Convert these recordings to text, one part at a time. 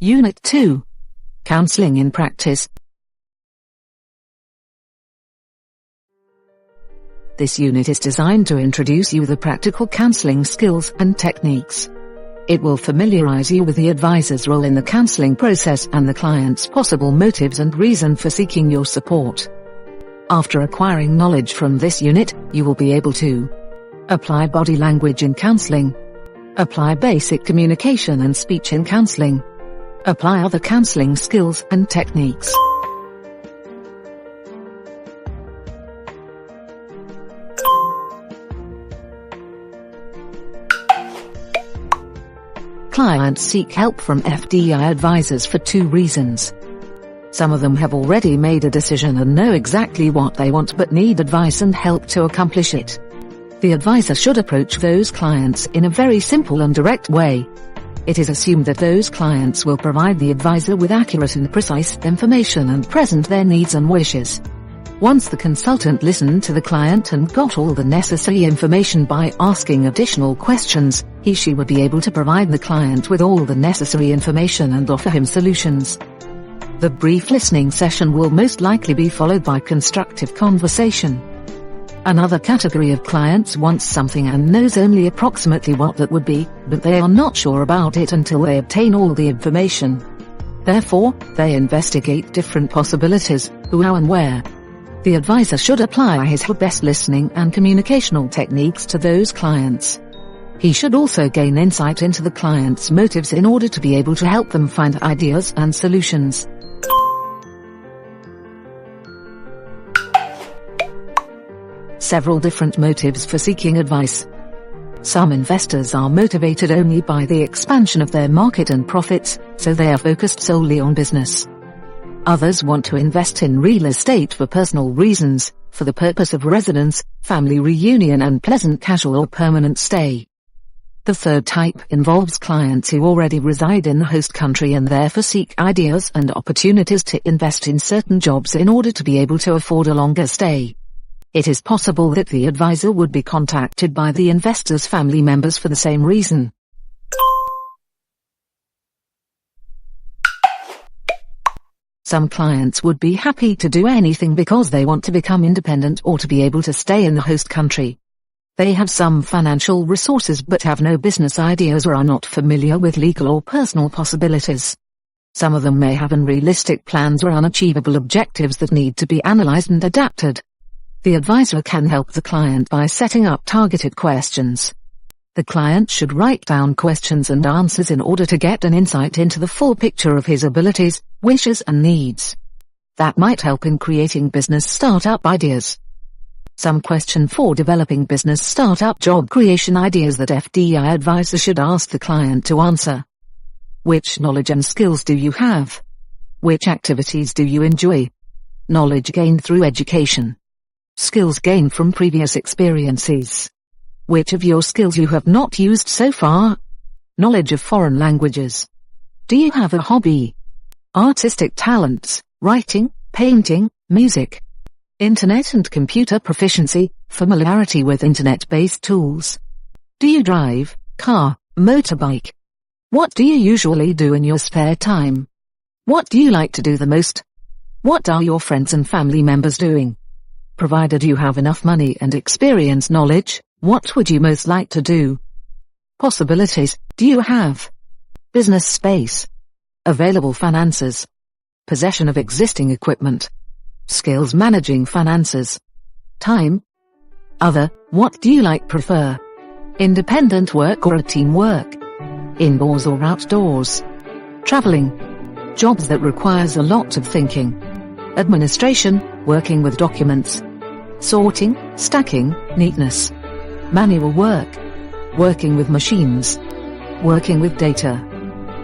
Unit 2. Counselling in Practice. This unit is designed to introduce you the practical counselling skills and techniques. It will familiarise you with the advisor's role in the counselling process and the client's possible motives and reason for seeking your support. After acquiring knowledge from this unit, you will be able to apply body language in counselling, apply basic communication and speech in counselling, apply other counselling skills and techniques. Clients seek help from FDI advisors for two reasons. Some of them have already made a decision and know exactly what they want but need advice and help to accomplish it. The advisor should approach those clients in a very simple and direct way. It is assumed that those clients will provide the advisor with accurate and precise information and present their needs and wishes. Once the consultant listened to the client and got all the necessary information by asking additional questions, he/she would be able to provide the client with all the necessary information and offer him solutions. The brief listening session will most likely be followed by constructive conversation. Another category of clients wants something and knows only approximately what that would be, but they are not sure about it until they obtain all the information. Therefore, they investigate different possibilities, who, how and where. The advisor should apply his/her best listening and communicational techniques to those clients. He should also gain insight into the client's motives in order to be able to help them find ideas and solutions. Several different motives for seeking advice. Some investors are motivated only by the expansion of their market and profits, so they are focused solely on business. Others want to invest in real estate for personal reasons, for the purpose of residence, family reunion and pleasant casual or permanent stay. The third type involves clients who already reside in the host country and therefore seek ideas and opportunities to invest in certain jobs in order to be able to afford a longer stay. It is possible that the advisor would be contacted by the investor's family members for the same reason. Some clients would be happy to do anything because they want to become independent or to be able to stay in the host country. They have some financial resources but have no business ideas or are not familiar with legal or personal possibilities. Some of them may have unrealistic plans or unachievable objectives that need to be analyzed and adapted. The advisor can help the client by setting up targeted questions. The client should write down questions and answers in order to get an insight into the full picture of his abilities, wishes and needs. That might help in creating business startup ideas. Some question for developing business startup job creation ideas that FDI advisor should ask the client to answer. Which knowledge and skills do you have? Which activities do you enjoy? Knowledge gained through education. Skills gained from previous experiences. Which of your skills you have not used so far? Knowledge of foreign languages. Do you have a hobby? Artistic talents, writing, painting, music. Internet and computer proficiency, familiarity with internet-based tools. Do you drive, car, motorbike? What do you usually do in your spare time? What do you like to do the most? What are your friends and family members doing? Provided you have enough money and experience knowledge, what would you most like to do? Possibilities, do you have? Business space. Available finances. Possession of existing equipment. Skills managing finances. Time. Other, what do you prefer? Independent work or a team work? Indoors or outdoors? Traveling. Jobs that requires a lot of thinking. Administration, working with documents. Sorting, stacking, neatness. Manual work. Working with machines. Working with data.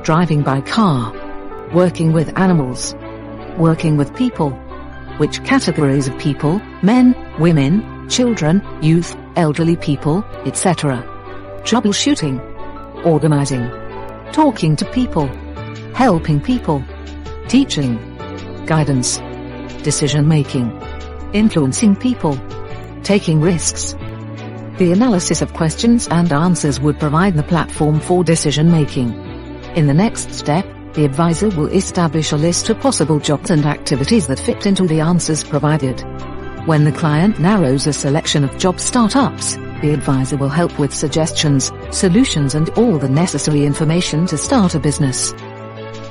Driving by car. Working with animals. Working with people. Which categories of people, men, women, children, youth, elderly people, etc. Troubleshooting. Organizing. Talking to people. Helping people. Teaching. Guidance. Decision-making. Influencing people. Taking risks. The analysis of questions and answers would provide the platform for decision-making. In the next step, the advisor will establish a list of possible jobs and activities that fit into the answers provided. When the client narrows a selection of job startups, the advisor will help with suggestions, solutions and all the necessary information to start a business.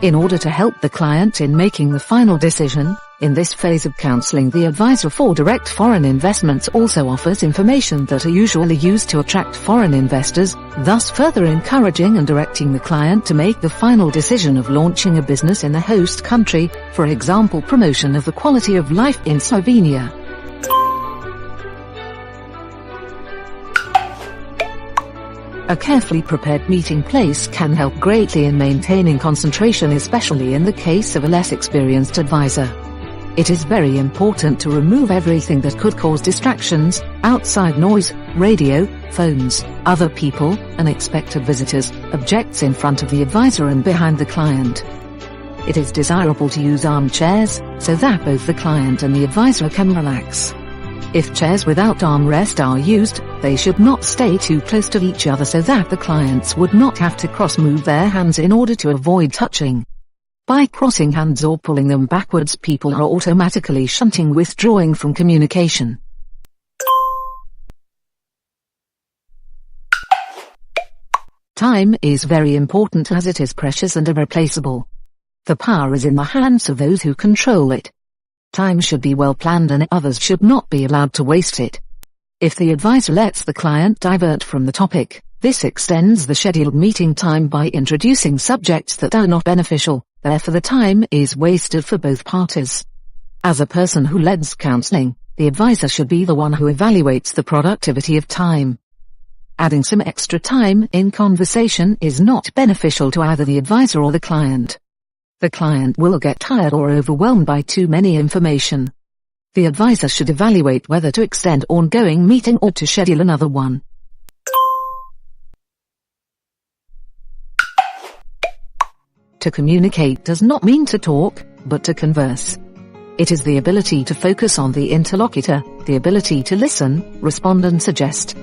In order to help the client in making the final decision, in this phase of counseling, the advisor for direct foreign investments also offers information that are usually used to attract foreign investors, thus further encouraging and directing the client to make the final decision of launching a business in the host country, for example promotion of the quality of life in Slovenia. A carefully prepared meeting place can help greatly in maintaining concentration, especially in the case of a less experienced advisor. It is very important to remove everything that could cause distractions, outside noise, radio, phones, other people, unexpected visitors, objects in front of the advisor and behind the client. It is desirable to use armchairs, so that both the client and the advisor can relax. If chairs without armrest are used, they should not stay too close to each other so that the clients would not have to cross-move their hands in order to avoid touching. By crossing hands or pulling them backwards, people are automatically shunting, withdrawing from communication. Time is very important as it is precious and irreplaceable. The power is in the hands of those who control it. Time should be well planned and others should not be allowed to waste it. If the advisor lets the client divert from the topic, this extends the scheduled meeting time by introducing subjects that are not beneficial, therefore the time is wasted for both parties. As a person who leads counseling, the advisor should be the one who evaluates the productivity of time. Adding some extra time in conversation is not beneficial to either the advisor or the client. The client will get tired or overwhelmed by too many information. The advisor should evaluate whether to extend ongoing meeting or to schedule another one. To communicate does not mean to talk, but to converse. It is the ability to focus on the interlocutor, the ability to listen, respond and suggest.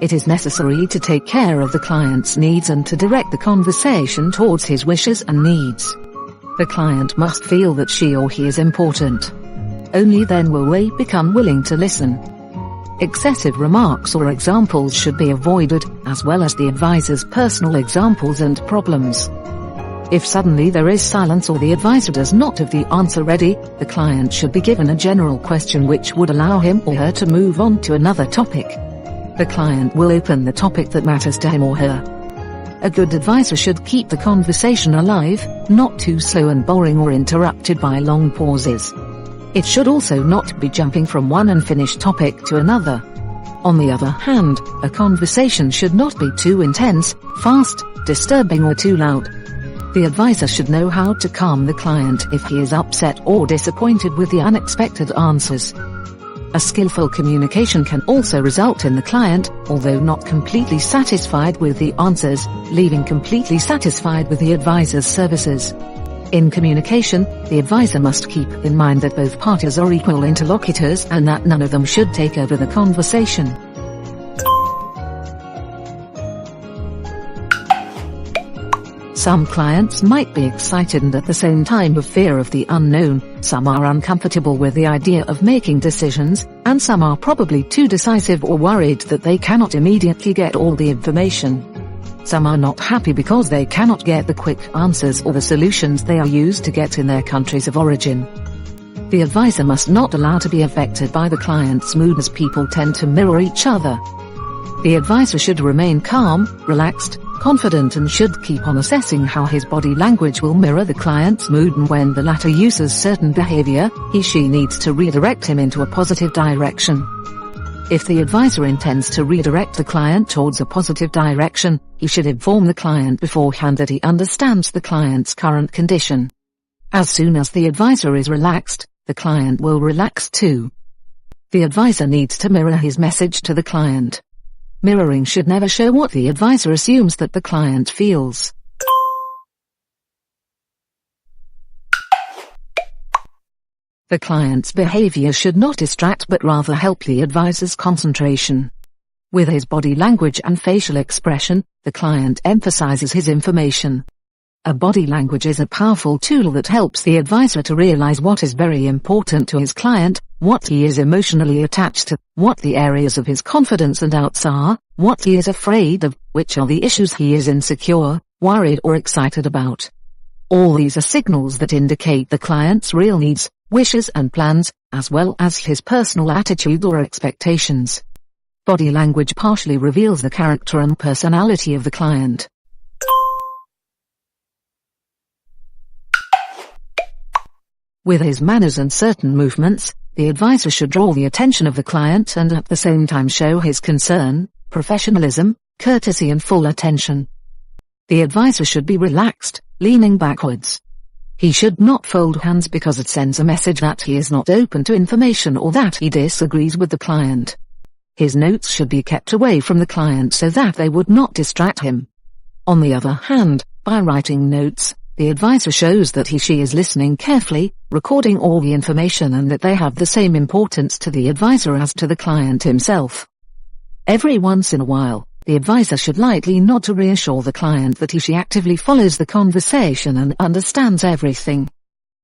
It is necessary to take care of the client's needs and to direct the conversation towards his wishes and needs. The client must feel that she or he is important. Only then will they become willing to listen. Excessive remarks or examples should be avoided, as well as the advisor's personal examples and problems. If suddenly there is silence or the advisor does not have the answer ready, the client should be given a general question which would allow him or her to move on to another topic. The client will open the topic that matters to him or her. A good advisor should keep the conversation alive, not too slow and boring or interrupted by long pauses. It should also not be jumping from one unfinished topic to another. On the other hand, a conversation should not be too intense, fast, disturbing or too loud. The advisor should know how to calm the client if he is upset or disappointed with the unexpected answers. A skillful communication can also result in the client, although not completely satisfied with the answers, leaving completely satisfied with the advisor's services. In communication, the advisor must keep in mind that both parties are equal interlocutors and that none of them should take over the conversation. Some clients might be excited and at the same time have fear of the unknown, some are uncomfortable with the idea of making decisions, and some are probably too decisive or worried that they cannot immediately get all the information. Some are not happy because they cannot get the quick answers or the solutions they are used to get in their countries of origin. The advisor must not allow to be affected by the client's mood, as people tend to mirror each other. The advisor should remain calm, relaxed, confident and should keep on assessing how his body language will mirror the client's mood, and when the latter uses certain behavior, he/she needs to redirect him into a positive direction. If the advisor intends to redirect the client towards a positive direction, he should inform the client beforehand that he understands the client's current condition. As soon as the advisor is relaxed, the client will relax too. The advisor needs to mirror his message to the client. Mirroring should never show what the advisor assumes that the client feels. The client's behavior should not distract but rather help the advisor's concentration. With his body language and facial expression, the client emphasizes his information. A body language is a powerful tool that helps the advisor to realize what is very important to his client, what he is emotionally attached to, what the areas of his confidence and doubts are, what he is afraid of, which are the issues he is insecure, worried or excited about. All these are signals that indicate the client's real needs, wishes and plans, as well as his personal attitude or expectations. Body language partially reveals the character and personality of the client. With his manners and certain movements, the advisor should draw the attention of the client and at the same time show his concern, professionalism, courtesy and full attention. The advisor should be relaxed, leaning backwards. He should not fold hands because it sends a message that he is not open to information or that he disagrees with the client. His notes should be kept away from the client so that they would not distract him. On the other hand, by writing notes, the advisor shows that he/she is listening carefully, recording all the information and that they have the same importance to the advisor as to the client himself. Every once in a while, the advisor should lightly nod to reassure the client that he/she actively follows the conversation and understands everything.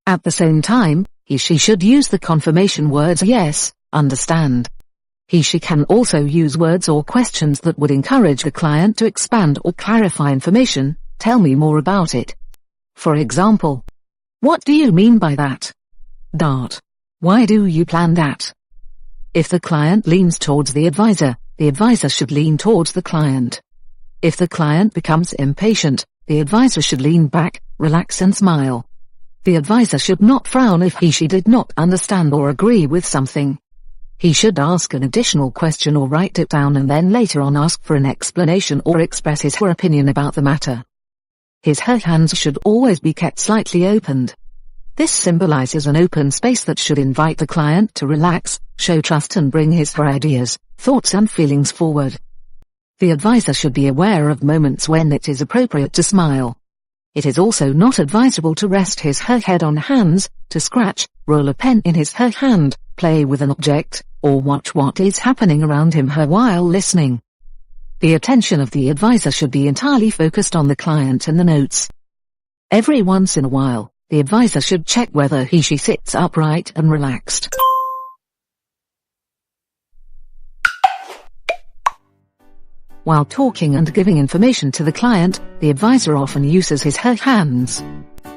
At the same time, he/she should use the confirmation words yes, understand. He/she can also use words or questions that would encourage the client to expand or clarify information. Tell me more about it. For example, what do you mean by that? Dart. Why do you plan that? If the client leans towards the advisor should lean towards the client. If the client becomes impatient, the advisor should lean back, relax and smile. The advisor should not frown if he/she did not understand or agree with something. He should ask an additional question or write it down and then later on ask for an explanation or express his/her opinion about the matter. His/her hands should always be kept slightly opened. This symbolizes an open space that should invite the client to relax, show trust and bring his/her ideas, thoughts and feelings forward. The advisor should be aware of moments when it is appropriate to smile. It is also not advisable to rest his/her head on hands, to scratch, roll a pen in his/her hand, play with an object, or watch what is happening around him/her while listening. The attention of the advisor should be entirely focused on the client and the notes. Every once in a while, the advisor should check whether he/she sits upright and relaxed. While talking and giving information to the client, the advisor often uses his/her hands.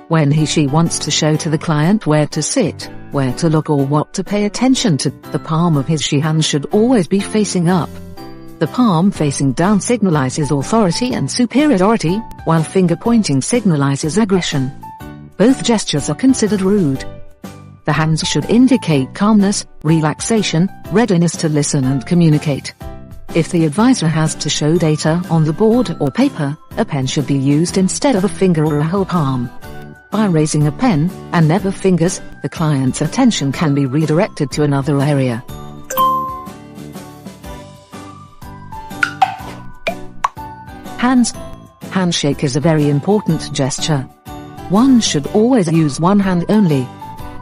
When he/she wants to show to the client where to sit, where to look or what to pay attention to, the palm of his/she hand should always be facing up. The palm facing down signalizes authority and superiority, while finger pointing signalizes aggression. Both gestures are considered rude. The hands should indicate calmness, relaxation, readiness to listen and communicate. If the advisor has to show data on the board or paper, a pen should be used instead of a finger or a whole palm. By raising a pen, and never fingers, the client's attention can be redirected to another area. Hands. Handshake is a very important gesture. One should always use one hand only.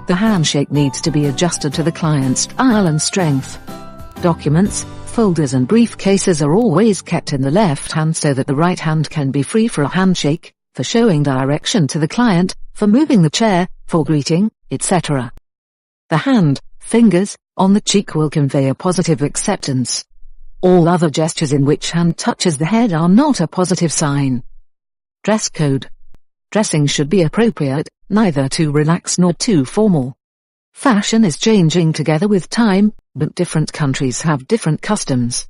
The handshake needs to be adjusted to the client's style and strength. Documents, folders and briefcases are always kept in the left hand so that the right hand can be free for a handshake, for showing direction to the client, for moving the chair, for greeting, etc. The hand, fingers, on the cheek will convey a positive acceptance. All other gestures in which hand touches the head are not a positive sign. Dress code. Dressing should be appropriate, neither too relaxed nor too formal. Fashion is changing together with time, but different countries have different customs.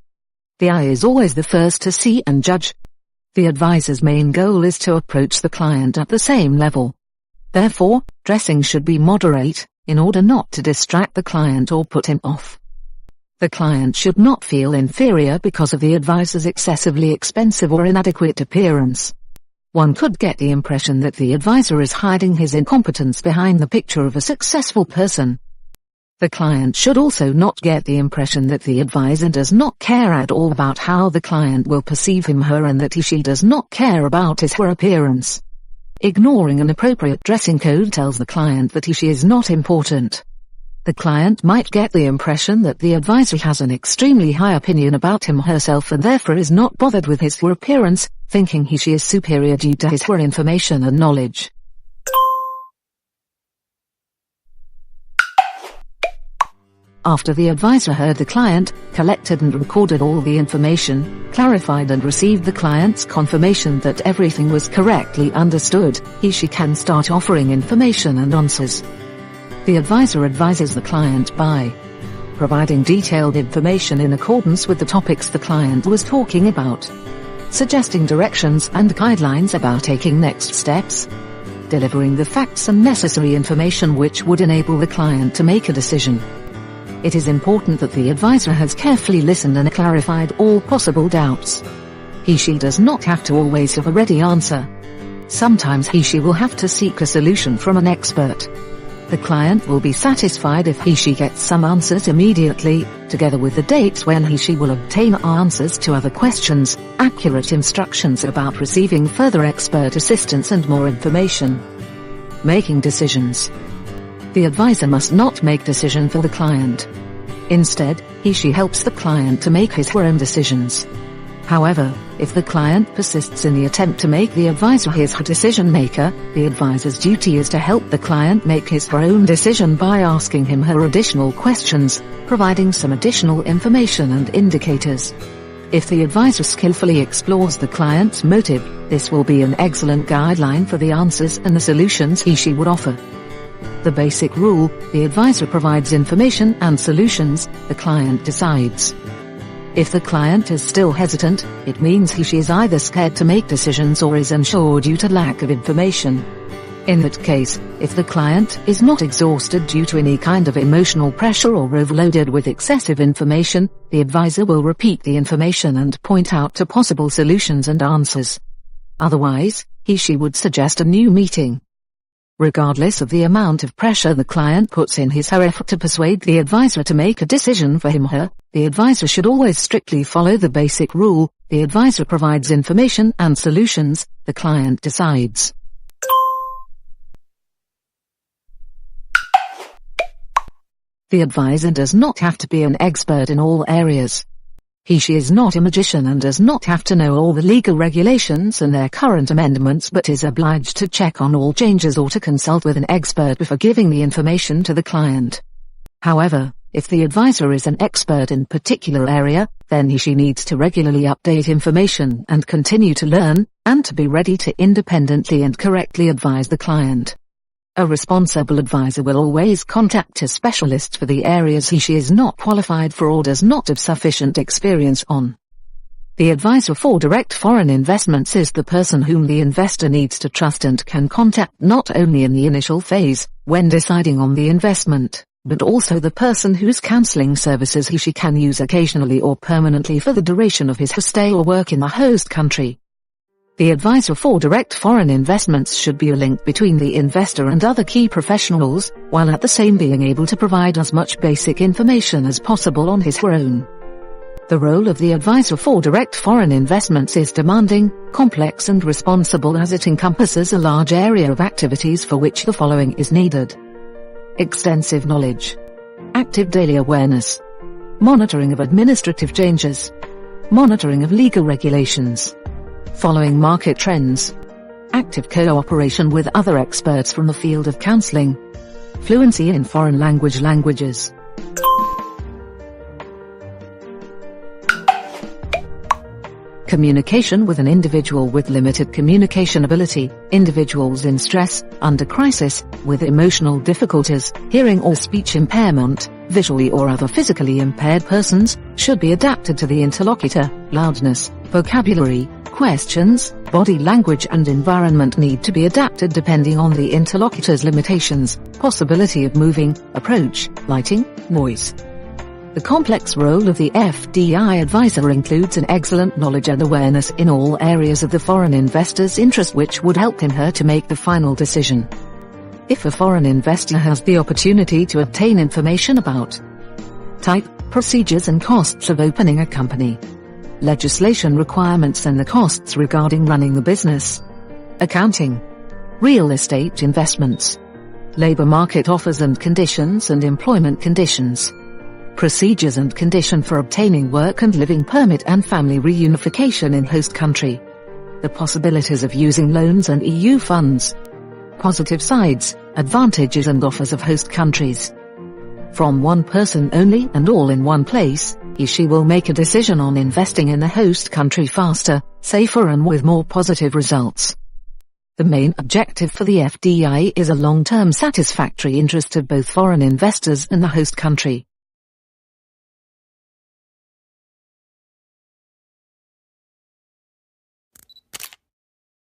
The eye is always the first to see and judge. The advisor's main goal is to approach the client at the same level. Therefore, dressing should be moderate, in order not to distract the client or put him off. The client should not feel inferior because of the advisor's excessively expensive or inadequate appearance. One could get the impression that the advisor is hiding his incompetence behind the picture of a successful person. The client should also not get the impression that the advisor does not care at all about how the client will perceive him/her and that he/she does not care about his/her appearance. Ignoring an appropriate dressing code tells the client that he/she is not important. The client might get the impression that the advisor has an extremely high opinion about him herself and therefore is not bothered with his her appearance, thinking she is superior due to his her information and knowledge. After the advisor heard the client, collected and recorded all the information, clarified and received the client's confirmation that everything was correctly understood, she can start offering information and answers. The advisor advises the client by providing detailed information in accordance with the topics the client was talking about, suggesting directions and guidelines about taking next steps, delivering the facts and necessary information which would enable the client to make a decision. It is important that the advisor has carefully listened and clarified all possible doubts. She does not have to always have a ready answer. Sometimes she will have to seek a solution from an expert. The client will be satisfied if she gets some answers immediately, together with the dates when she will obtain answers to other questions, accurate instructions about receiving further expert assistance and more information. Making decisions. The advisor must not make decision for the client. Instead, she helps the client to make his her own decisions. However, if the client persists in the attempt to make the advisor his her decision maker, the advisor's duty is to help the client make his her own decision by asking him her additional questions, providing some additional information and indicators. If the advisor skillfully explores the client's motive, this will be an excellent guideline for the answers and the solutions she would offer. The basic rule: the advisor provides information and solutions, the client decides. If the client is still hesitant, it means she is either scared to make decisions or is unsure due to lack of information. In that case, if the client is not exhausted due to any kind of emotional pressure or overloaded with excessive information, the advisor will repeat the information and point out to possible solutions and answers. Otherwise, she would suggest a new meeting. Regardless of the amount of pressure the client puts in his her effort to persuade the advisor to make a decision for him her, the advisor should always strictly follow the basic rule: the advisor provides information and solutions, the client decides. The advisor does not have to be an expert in all areas. She is not a magician and does not have to know all the legal regulations and their current amendments, but is obliged to check on all changes or to consult with an expert before giving the information to the client. However, if the advisor is an expert in a particular area, then she needs to regularly update information and continue to learn, and to be ready to independently and correctly advise the client. A responsible advisor will always contact a specialist for the areas she is not qualified for or does not have sufficient experience on. The advisor for direct foreign investments is the person whom the investor needs to trust and can contact not only in the initial phase, when deciding on the investment, but also the person whose counseling services she can use occasionally or permanently for the duration of his stay or work in the host country. The advisor for direct foreign investments should be a link between the investor and other key professionals, while at the same being able to provide as much basic information as possible on his own. The role of the advisor for direct foreign investments is demanding, complex and responsible, as it encompasses a large area of activities for which the following is needed: extensive knowledge, active daily awareness, monitoring of administrative changes, monitoring of legal regulations, following market trends, active cooperation with other experts from the field of counseling, fluency in foreign languages. Communication with an individual with limited communication ability, individuals in stress, under crisis, with emotional difficulties, hearing or speech impairment, visually or other physically impaired persons, should be adapted to the interlocutor. Loudness, vocabulary, questions, body language and environment need to be adapted depending on the interlocutor's limitations, possibility of moving, approach, lighting, noise. The complex role of the FDI advisor includes an excellent knowledge and awareness in all areas of the foreign investor's interest, which would help him/her to make the final decision. If a foreign investor has the opportunity to obtain information about type, procedures and costs of opening a company, legislation requirements and the costs regarding running the business, accounting, real estate investments, Labour market offers and conditions and employment conditions. Procedures and condition for obtaining work and living permit and family reunification in host country. The possibilities of using loans and EU funds. Positive sides, advantages and offers of host countries. From one person only and all in one place, she will make a decision on investing in the host country faster, safer and with more positive results. The main objective for the FDI is a long-term satisfactory interest of both foreign investors and the host country.